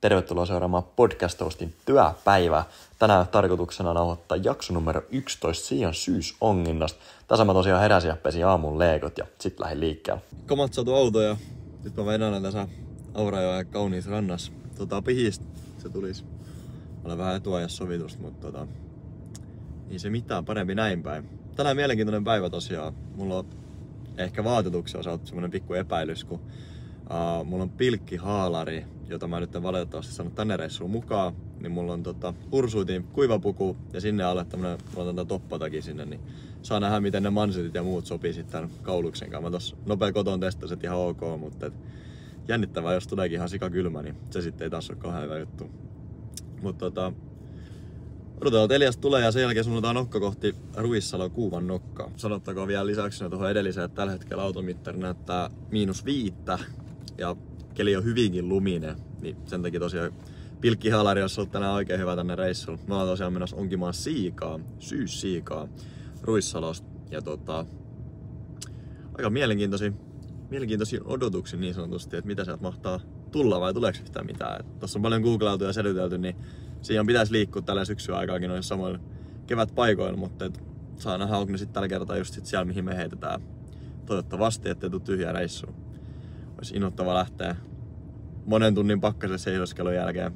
Tervetuloa seuraamaan podcast-hostin työpäivää. Tänään tarkoituksena nauhoittaa jakso numero 11 Siian syysonginnasta. Tässä mä tosiaan heräsin ja pesin aamun leekot ja sit lähdin liikkeelle. Kamat saatu auto ja nyt mä vedän tässä Aurajoen kauniissa rannassa. Pihistä se tulis. Mä olen vähän etuajassa sovitusta, mutta ei se mitään, parempi näin päin. Tänään mielenkiintoinen päivä tosiaan. Mulla on ehkä vaatetuksen osalta semmonen pikku epäilys, kun mulla on pilkkihaalari, jota mä nyt en valitettavasti saanut tänne reissuun mukaan. Niin mulla on Ursuitin kuivapuku ja sinne alle tämmönen, mulla on tätä toppatakin sinne, niin saa nähdä miten ne mansetit ja muut sopii sitten tämän kauluksen kanssa. Mä tossa nopea koton testasin, että ihan ok, mutta jännittävää, jos tuleekin ihan sikakylmä, niin se sitten ei taas ole kauhean hyvä juttu. Mutta odotetaan, että Elias tulee ja sen jälkeen suunnataan nokka kohti Ruissalon Kuuvan nokkaa. Sanottakoon vielä lisäksi tuohon edelliseen, että tällä hetkellä automittari näyttää -5 ja keli on hyvinkin luminen, niin sen takia tosiaan pilkkihaalari olisi ollut tänään oikein hyvä tänne reissuun. Me ollaan tosiaan menossa onkimaan siikaa, syyssiikaa Ruissalosta ja aika mielenkiintoisia odotuksia niin sanotusti, että mitä sieltä mahtaa tulla vai tuleeko yhtään mitään. Tuossa on paljon googlautu ja selitelty, niin siihen pitäisi liikkua tällä syksyn aikaakin noissa samoilla kevätpaikoilla, mutta saa nähdä, onko ne sitten tällä kertaa just siellä, mihin me heitetään. Toivottavasti, ettei tule tyhjää reissua. Olisi innoittava lähteä monen tunnin pakkaselle seisoskelun jälkeen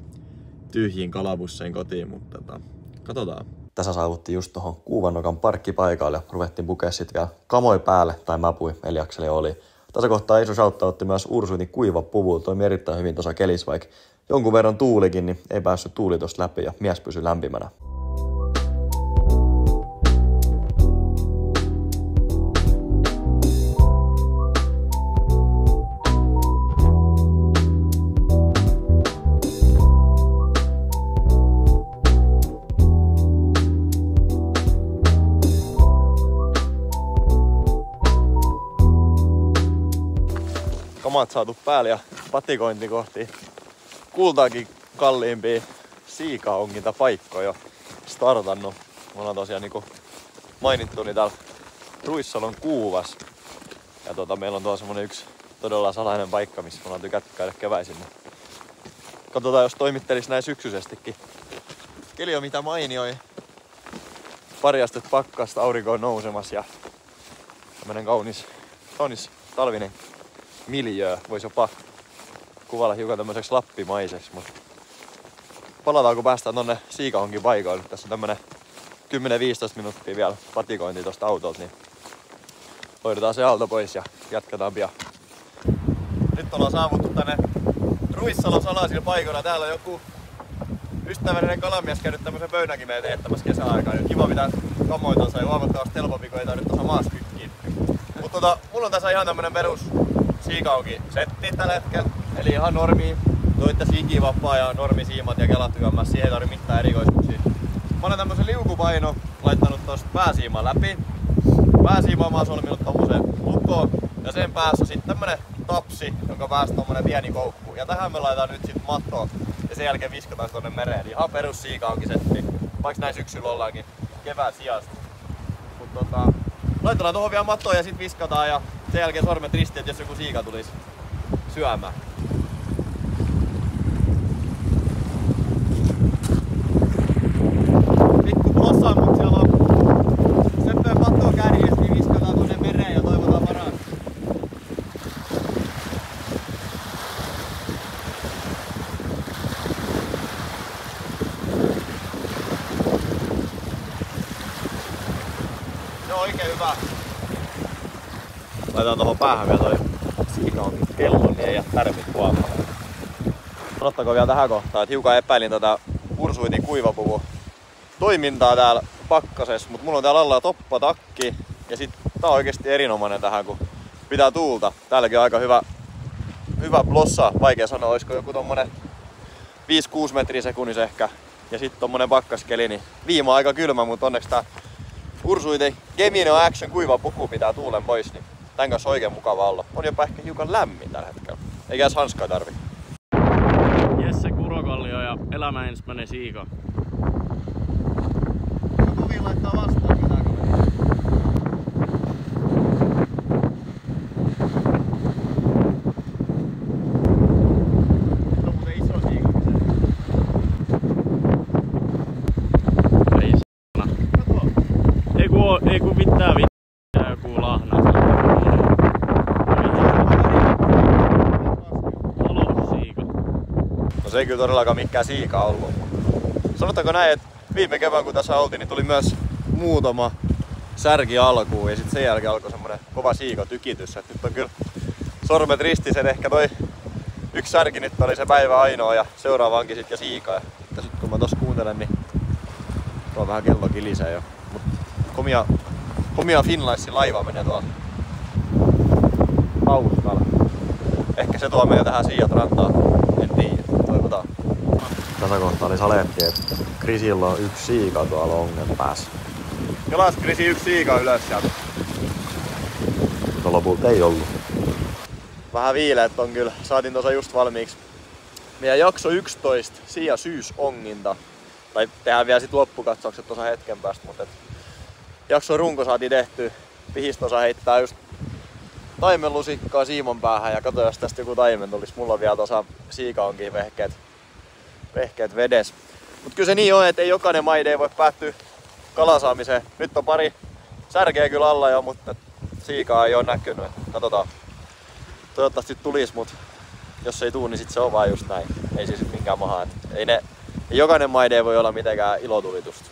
tyhjiin kalabusseihin kotiin, mutta katsotaan. Tässä saavuttiin just tuohon Kuuvannokan parkkipaikalle ja ruvettiin pukea sit vielä kamoi päälle, tai mäpui Eliakselle oli. Tässä kohtaa iso shoutoutti myös Ursuitin kuivapuvuun, toimi erittäin hyvin tuossa kelissä, vaikka jonkun verran tuulikin, niin ei päässyt tuuli tosta läpi ja mies pysyi lämpimänä. Kamat saatu päälle ja patikointi kohti kultaakin kalliimpia siikaongintapaikkoja jo startannut. Me ollaan tosiaan niinku mainittu niin täällä Ruissalon Kuuvas. Ja meillä on tuolla semmonen yksi todella salainen paikka, missä me ollaan tykätty käydä keväisin. Katsotaan, jos toimittelis näin syksyisestikin. Keli on mitä mainioi. Pari astetta pakkasta, aurinko on nousemassa ja tämmönen kaunis talvinen miljöö. Voisi jopa kuvailla hiukan tämmöiseksi lappimaiseksi, mutta palataan kun päästään tonne siikaonkin paikoille. Tässä on tämmönen 10-15 minuuttia vielä patikointia tosta autolta, niin hoidetaan se auto pois ja jatketaan pian. Nyt ollaan saavuttu tänne Ruissalon salaisilla paikoilla. Täällä on joku ystävällinen kalamies käynyt tämmösen pöydänkin meidän teettämässä kesäaikaan. Kiva pitää kamoitonsa ja huomattavasti helpompi, kun ei tarvitse tuossa maassa kykkiin. Mutta mulla on tässä ihan tämmönen perus siikaonki-setti tällä hetkellä. Eli ihan normi, toitte siikivapaa ja normisiimat ja kelatyömmässä. Siihen ei tarvitse mitään erikoisuuksia. Mä olen tämmösen liukupaino laittanut tosta pääsiiman läpi. Pääsiima mä oon solminut tommosen lukkoon. Ja sen päässä sitten tämmönen tapsi, jonka päässä tommonen pieni koukku. Ja tähän me laitetaan nyt sit mattoa. Ja sen jälkeen viskataan tonne mereen. Ihan perus siikaonki-setti. Vaikka näin syksyllä ollaankin kevään sijasta. Mut laitetaan tohon vielä mattoa ja sit viskataan ja sen jälkeen sormet ristiin, että jos joku siika tulisi syömään. Pikku plossaan, mut siellä on söppöön mattoa kärjessä, niin viskataan tonne mereen ja toivotaan varaan. Se on oikein hyvä. Laitetaan tohon päähän vielä toi siikaonkin kello, niin ei jää tärmit huomaa. Sanottakoon vielä tähän kohtaan, että hiukan epäilin tätä Ursuitin kuivapuvun toimintaa täällä pakkasessa, mutta mulla on täällä alla toppatakki ja sit tää on oikeesti erinomainen tähän, kun pitää tuulta. Täälläkin on aika hyvä blossa, vaikea sanoa, olisiko joku tommonen 5-6 metriä sekunnissa ehkä. Ja sit tommonen pakkaskeli, niin viima on aika kylmä, mutta onneksi tää Ursuitin Gemino Action kuivapuku pitää tuulen pois, niin tän kanssa on oikein mukava olla. On jopa ehkä hiukan lämmin tällä hetkellä. Eikä edes hanskaa tarvi. Jesse Kurokallio ja elämän ensimmäinen siika. Kuvi laittaa vastaan, mitä kaveri. Nyt on muuten iso siika. se ei kyllä todellakaan mikään siika ollut. Sanotaanko näin, että viime kevään kun tässä oltiin, niin tuli myös muutama särki alkuun ja sitten sen jälkeen alkoi semmonen kova siikotykitys. Et nyt on kyllä sormet ristiset, ehkä toi yksi särki nyt oli se päivä ainoa ja seuraavaankin sit ja siikaa. Ja sit kun mä tossa kuuntelen, niin tuo vähän kello kilisee jo. Mut komia Finnlinesin laiva menee tuolla taustalla. Ehkä se tuo meitä tähän Siat rantaan. En tiedä, toivotaan. Tässä kohtaa oli saletti, että Krisillä on yksi siika tuolla ongen päässä. Kelas Krisi yksi siika ylös sieltä. Mutta lopulta ei ollut. Vähän viileet on kyllä. Saatiin tuossa just valmiiksi meidän jakso 11 Sia syysonginta. Tai tehdään vielä sit loppukatsaukset tuossa hetken päästä, mutta jakson runko saatiin tehtyä. Pihistosa heittää just taimenlusikkaa siimon päähän ja katsotaan jos tästä joku taimen tulisi. Mulla on vielä tuossa siikaonkin vehkeet vedes. Mut kyllä se niin on, että ei jokainen maide ei voi päättyä kalasaamiseen. Nyt on pari särkeä kyllä alla jo, mutta siikaa ei oo näkynyt. Katsotaan. Toivottavasti tulis, mut jos ei tuu, niin sit se on vaan just näin. Ei siis minkään mahaa. Ei jokainen maide ei voi olla mitenkään ilotulitusta.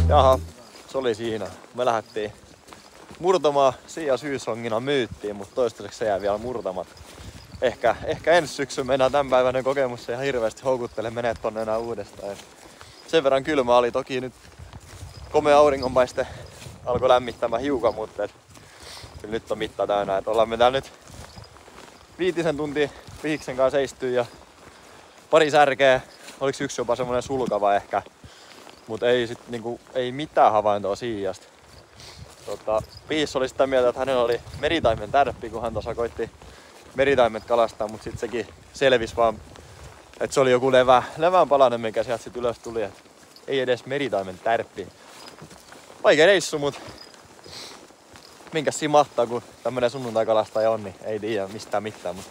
Jaha, se oli siinä. Me lähdettiin murtamaan Sia syysongina myyttiin, mutta toistaiseksi se jää vielä murtamat. Ehkä ensi syksyn mennään tämänpäiväinen kokemus, se ihan hirveästi houkuttele menee tonne enää uudestaan. Ja sen verran kylmä oli toki nyt komea auringonpaiste alkoi lämmittämään hiukan, mutta kyllä nyt on mitta täynnä. Et ollaan me täällä nyt 5 tuntia pihiksen kanssa seistyy ja pari särkeä. Oliks yksi jopa semmonen sulkava ehkä. Mut ei mitään havaintoa Siasta. Pihis oli sitä mieltä, että hänellä oli meritaimen tärppi, kun hän tuossa koitti meritaimet kalastaa, mutta sitten sekin selvisi vaan, että se oli joku levän palanen, mikä sieltä sit ylös tuli. Et ei edes meritaimen tärppi. Vaikea reissu, mut minkäs siinä mahtaa, kun tämmönen sunnuntaikalastaja on, niin ei tiedä mistään mitään. Mut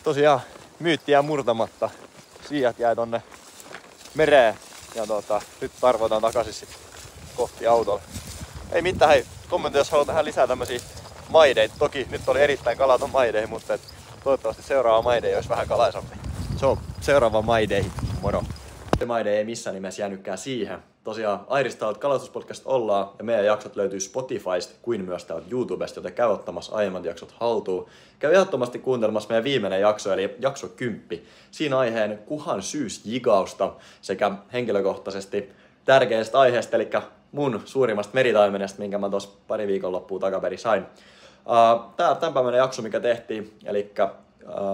tosiaan myytti jää murtamatta. Siat jäi tonne mereen. Ja nyt tarvotaan takaisin sit kohti autolla. Ei mitään, hei, kommentoi jos haluat tähän lisää tämmösiä maideita. Toki nyt oli erittäin kalaton maidei, mutta toivottavasti seuraava maidei olisi vähän kalaisampi. Se on seuraava maidei, moro! Se maide ei missään nimessä jäänytkään siihen. Tosiaan Airistalta kalastuspodcast ollaan ja meidän jaksot löytyy Spotifysta kuin myös täältä YouTubesta, joten käy ottamassa aiemmat jaksot haltuun. Käy ehdottomasti kuuntelemassa meidän viimeinen jakso eli jakso 10. Siinä aiheen kuhan syysjigausta sekä henkilökohtaisesti tärkeästä aiheesta eli mun suurimmasta meritaimenesta, minkä mä tuossa pari viikonloppua takaperin sain. Tämän päivänä jakso mikä tehtiin eli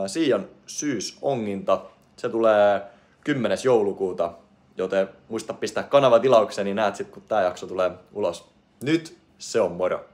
Sian syysonginta, se tulee 10. joulukuuta. Joten muista pistää kanava tilaukseen, niin näet sit kun tää jakso tulee ulos. Nyt se on moro!